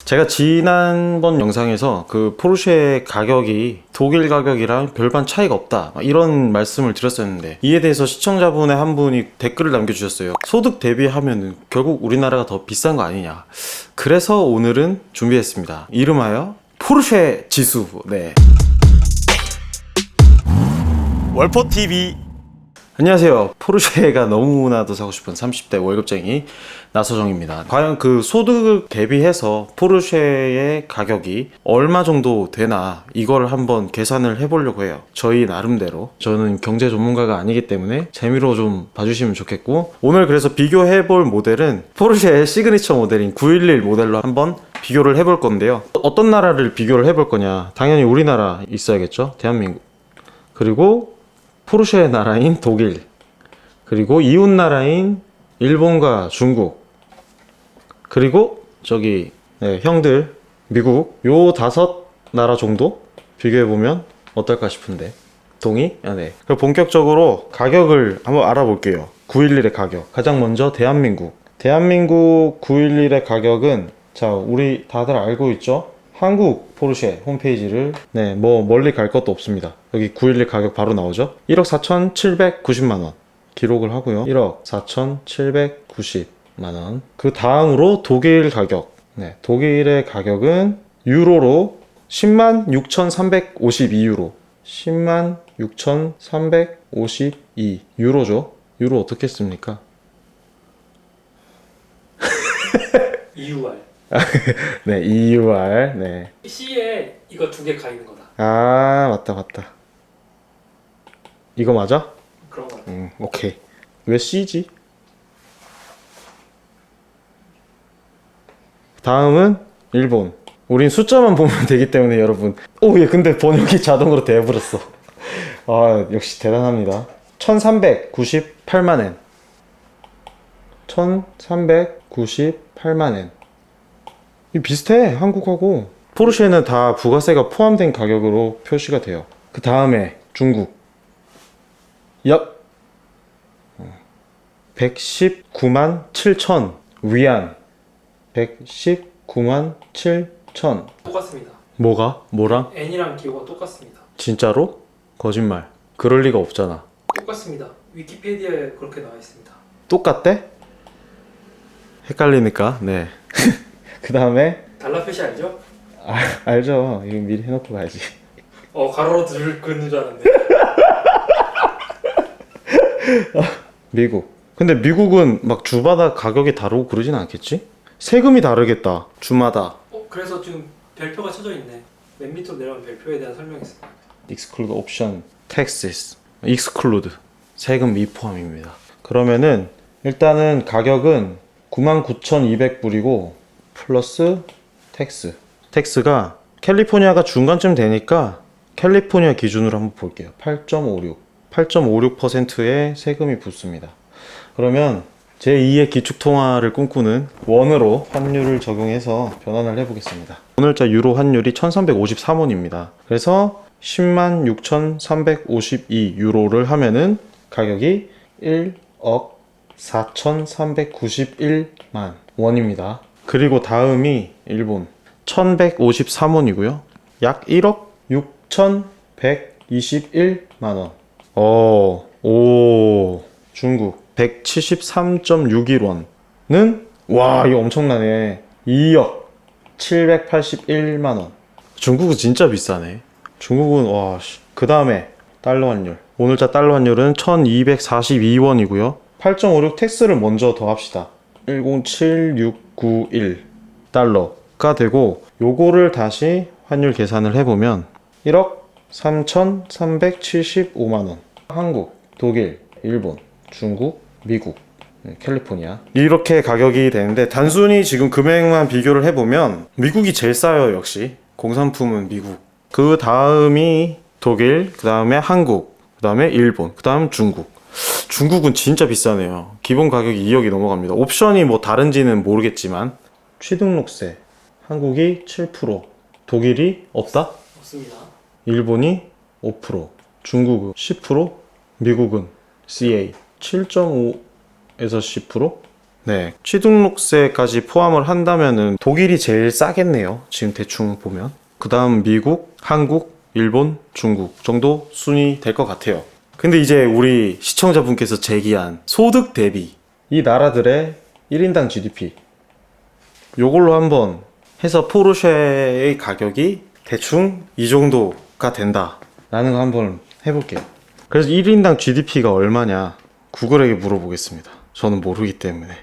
제가 지난번 영상에서 그 포르쉐 가격이 독일 가격이랑 별반 차이가 없다 이런 말씀을 드렸었는데, 이에 대해서 시청자분의 한 분이 댓글을 남겨주셨어요. 소득 대비하면 결국 우리나라가 더 비싼 거 아니냐. 그래서 오늘은 준비했습니다. 이름하여 포르쉐 지수. 네. 월포TV. 안녕하세요. 포르쉐가 너무나도 사고 싶은 30대 월급쟁이 나서정입니다. 과연 그 소득 대비해서 포르쉐의 가격이 얼마 정도 되나 이걸 한번 계산을 해보려고 해요. 저희 나름대로. 저는 경제 전문가가 아니기 때문에 재미로 좀 봐주시면 좋겠고, 오늘 그래서 비교해볼 모델은 포르쉐의 시그니처 모델인 911 모델로 한번 비교를 해볼 건데요. 어떤 나라를 비교를 해볼 거냐. 당연히 우리나라 있어야겠죠. 대한민국. 그리고 포르쉐의 나라인 독일, 그리고 이웃 나라인 일본과 중국, 그리고 저기 형들 미국, 요 5나라 정도 비교해보면 어떨까 싶은데. 동의? 네. 그럼 본격적으로 가격을 한번 알아볼게요. 911의 가격. 가장 먼저 대한민국 911의 가격은, 자, 우리 다들 알고 있죠? 한국 포르쉐 홈페이지를 뭐 멀리 갈 것도 없습니다. 여기 911 가격 바로 나오죠. 1억 4,790만원 기록을 하고요. 1억 4,790만원. 그 다음으로 독일 가격. 독일의 가격은 유로로 106,352유로. 106,352 유로죠. 유로 어떻게 씁니까? EUR. 네, EUR. 네. C에 이거 두 개 가 있는 거다. 아, 맞다. 이거 맞아? 그런 거 같아. 오케이. 왜 C지? 다음은 일본. 우린 숫자만 보면 되기 때문에 여러분. 오, 얘 근데 번역이 자동으로 돼버렸어. 아, 역시 대단합니다. 1398만엔. 1398만엔. 이 비슷해, 한국하고. 포르쉐는 다 부가세가 포함된 가격으로 표시가 돼요. 그 다음에 중국. 얍. 119만 7천 위안. 119만 7천. 똑같습니다. 뭐가? 뭐랑? N이랑 기호가 똑같습니다. 진짜로? 거짓말. 그럴 리가 없잖아. 똑같습니다. 위키피디아에 그렇게 나와 있습니다. 똑같대? 헷갈리니까. 네. 그 다음에 달러 표시 알죠? 알죠. 이거 미리 해놓고 가야지. 가로로 긁는 줄 알았네. 미국. 근데 미국은 막 주마다 가격이 다르고 그러진 않겠지? 세금이 다르겠다, 주마다. 그래서 지금 별표가 쳐져 있네. 맨 밑으로 내려가면 별표에 대한 설명이 있습니다. Exclude option taxes. Exclude. 세금 미포함입니다. 그러면은 일단은 가격은 99,200불이고 플러스 텍스. 텍스가 캘리포니아가 중간쯤 되니까 캘리포니아 기준으로 한번 볼게요. 8.56%의 세금이 붙습니다. 그러면 제2의 기축통화를 꿈꾸는 원으로 환율을 적용해서 변환을 해보겠습니다. 오늘자 유로 환율이 1353원입니다. 그래서 106,352 유로를 하면은 가격이 1억 4,391만 원입니다. 그리고 다음이 일본 1,153원이고요. 약 1억 6,121만원. 중국 173.61원은, 와, 이거 엄청나네. 2억 781만원. 중국은 진짜 비싸네. 중국은, 와, 그 다음에 달러 환율. 오늘자 달러 환율은 1242원이고요. 8.56 텍스를 먼저 더합시다. 107691 달러가 되고, 요거를 다시 환율 계산을 해보면 1억 3,375만원. 한국, 독일, 일본, 중국, 미국, 캘리포니아. 이렇게 가격이 되는데, 단순히 지금 금액만 비교를 해보면 미국이 제일 싸요. 역시 공산품은 미국. 그 다음이 독일, 그 다음에 한국, 그 다음에 일본, 그 다음 중국. 중국은 진짜 비싸네요. 기본 가격이 2억이 넘어갑니다. 옵션이 뭐 다른지는 모르겠지만. 취등록세 한국이 7%, 독일이 없다? 없습니다. 일본이 5%, 중국은 10%, 미국은 CA 7.5에서 10%? 네, 취등록세까지 포함을 한다면은 독일이 제일 싸겠네요. 지금 대충 보면. 그 다음 미국, 한국, 일본, 중국 정도 순위 될 것 같아요. 근데 이제 우리 시청자분께서 제기한 소득 대비 이 나라들의 1인당 GDP 요걸로 한번 해서 포르쉐의 가격이 대충 이 정도가 된다 라는 거 한번 해볼게요. 그래서 1인당 GDP가 얼마냐 구글에게 물어보겠습니다. 저는 모르기 때문에.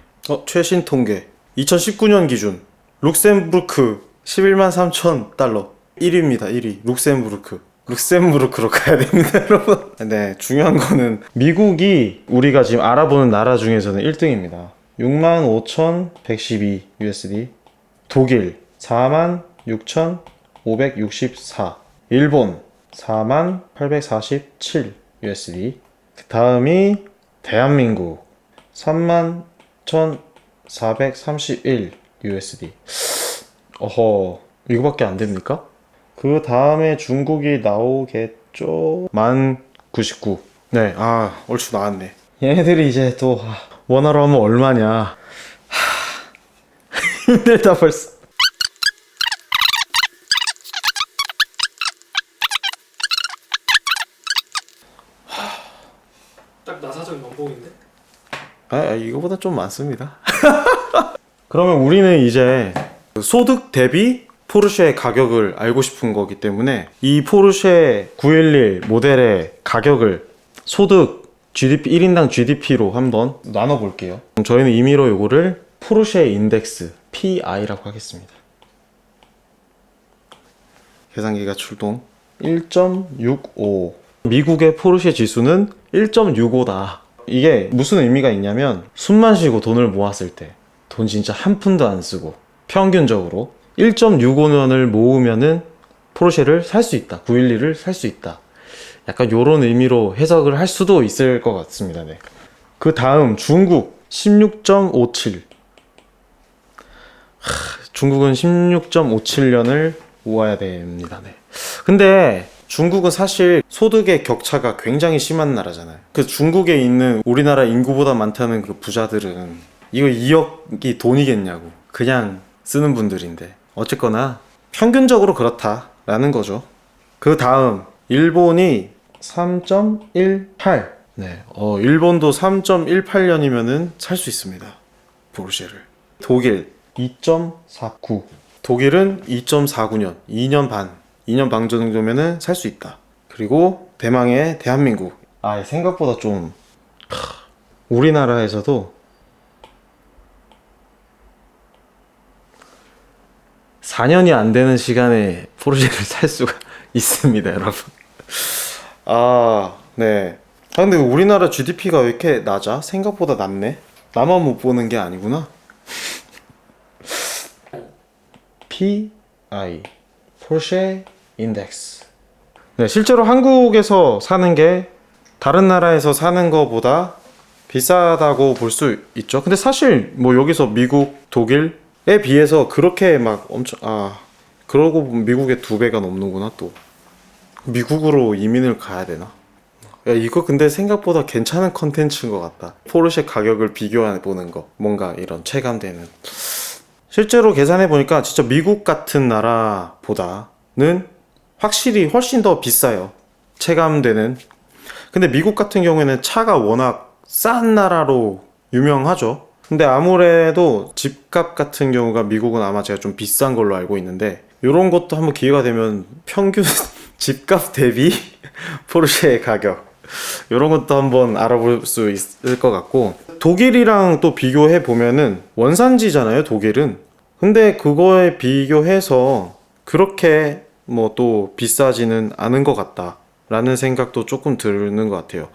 최신 통계 2019년 기준 룩셈부르크 11만 3천 달러 1위입니다. 1위 룩셈부르크로 가야 됩니다. 여러분. 네, 중요한 거는 미국이 우리가 지금 알아보는 나라 중에서는 1등입니다. 65,112 USD. 독일 46,564. 일본 41,847 USD. 그 다음이 대한민국 31,431 USD. 어허, 이거밖에 안 됩니까? 그 다음에 중국이 나오겠죠? 1099. 네, 얼추 나왔네. 얘네들이 이제 또 원화로 하면 얼마냐. 힘들다 벌써. 딱 나사적 연봉인데? 이거보다 좀 많습니다. 그러면 우리는 이제 소득 대비 포르쉐의 가격을 알고 싶은 거기 때문에 이 포르쉐 911 모델의 가격을 소득 GDP 1인당 GDP로 한번 나눠 볼게요. 저희는 임의로 요거를 포르쉐 인덱스 PI라고 하겠습니다. 계산기가 출동. 1.65. 미국의 포르쉐 지수는 1.65다. 이게 무슨 의미가 있냐면 숨만 쉬고 돈을 모았을 때 돈 진짜 한 푼도 안 쓰고 평균적으로 1.65년을 모으면은 포르쉐를 살 수 있다. 911을 살 수 있다. 약간 요런 의미로 해석을 할 수도 있을 것 같습니다. 네. 그 다음 중국 16.57. 중국은 16.57년을 모아야 됩니다. 네. 근데 중국은 사실 소득의 격차가 굉장히 심한 나라잖아요. 그 중국에 있는 우리나라 인구보다 많다는 그 부자들은 이거 2억이 돈이겠냐고 그냥 쓰는 분들인데 어쨌거나 평균적으로 그렇다라는 거죠. 그 다음 일본이 3.18. 네, 일본도 3.18년이면은 살 수 있습니다. 포르쉐를. 독일 2.49. 독일은 2.49년, 2년 반 정도면은 살 수 있다. 그리고 대망의 대한민국. 생각보다 좀 우리나라에서도 4년이 안 되는 시간에 포르쉐를 살 수가 있습니다, 여러분. 네. 근데 우리나라 GDP가 왜 이렇게 낮아? 생각보다 낮네. 나만 못 보는 게 아니구나. PI 포르쉐 인덱스. 네, 실제로 한국에서 사는 게 다른 나라에서 사는 거보다 비싸다고 볼 수 있죠. 근데 사실 뭐 여기서 미국, 독일에 비해서 그렇게 막 엄청 그러고 보면 미국의 2배가 넘는구나. 또 미국으로 이민을 가야 되나? 야, 이거 근데 생각보다 괜찮은 컨텐츠인 것 같다. 포르쉐 가격을 비교해 보는 거, 뭔가 이런 체감되는. 실제로 계산해 보니까 진짜 미국 같은 나라보다는 확실히 훨씬 더 비싸요. 체감되는. 근데 미국 같은 경우에는 차가 워낙 싼 나라로 유명하죠. 근데 아무래도 집값 같은 경우가 미국은 아마 제가 좀 비싼 걸로 알고 있는데 이런 것도 한번 기회가 되면 평균 집값 대비 포르쉐의 가격 이런 것도 한번 알아볼 수 있을 것 같고, 독일이랑 또 비교해 보면은 원산지잖아요, 독일은. 근데 그거에 비교해서 그렇게 뭐 또 비싸지는 않은 것 같다 라는 생각도 조금 드는 것 같아요.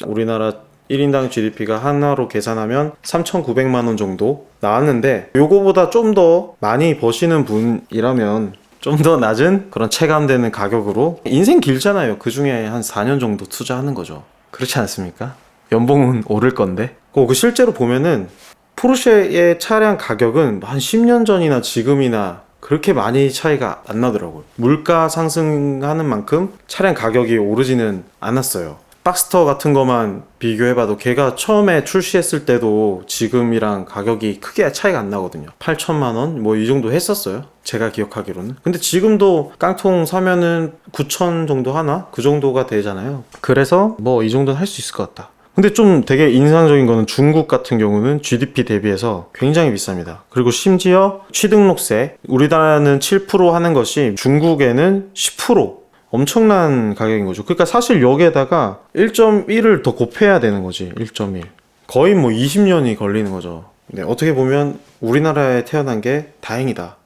우리나라 1인당 GDP가 하나로 계산하면 3,900만 원 정도 나왔는데 요거보다 좀 더 많이 버시는 분이라면 좀 더 낮은 그런 체감되는 가격으로 인생 길잖아요. 그 중에 한 4년 정도 투자하는 거죠. 그렇지 않습니까? 연봉은 오를 건데. 그 실제로 보면은 포르쉐의 차량 가격은 한 10년 전이나 지금이나 그렇게 많이 차이가 안 나더라고요. 물가 상승하는 만큼 차량 가격이 오르지는 않았어요. 박스터 같은 거만 비교해봐도 걔가 처음에 출시했을 때도 지금이랑 가격이 크게 차이가 안 나거든요. 8천만 원 뭐 이 정도 했었어요, 제가 기억하기로는. 근데 지금도 깡통 사면은 9천 정도 하나? 그 정도가 되잖아요. 그래서 뭐 이 정도는 할 수 있을 것 같다. 근데 좀 되게 인상적인 거는 중국 같은 경우는 GDP 대비해서 굉장히 비쌉니다. 그리고 심지어 취등록세, 우리나라는 7% 하는 것이 중국에는 10%, 엄청난 가격인 거죠. 그러니까 사실 여기에다가 1.1을 더 곱해야 되는 거지. 1.1. 거의 뭐 20년이 걸리는 거죠. 네, 어떻게 보면 우리나라에 태어난 게 다행이다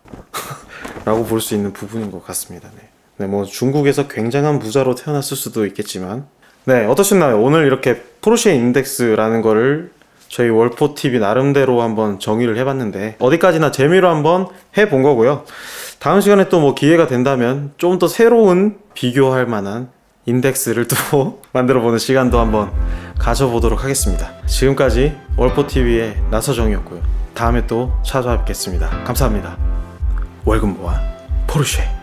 라고 볼 수 있는 부분인 것 같습니다. 네, 뭐 중국에서 굉장한 부자로 태어났을 수도 있겠지만, 네, 어떠셨나요? 오늘 이렇게 포르쉐 인덱스라는 거를 저희 월포TV 나름대로 한번 정의를 해봤는데, 어디까지나 재미로 한번 해본 거고요. 다음 시간에 또 뭐 기회가 된다면 좀 더 새로운 비교할 만한 인덱스를 또 만들어보는 시간도 한번 가져보도록 하겠습니다. 지금까지 월포TV의 나서정이었고요. 다음에 또 찾아뵙겠습니다. 감사합니다. 월급 모아 포르쉐.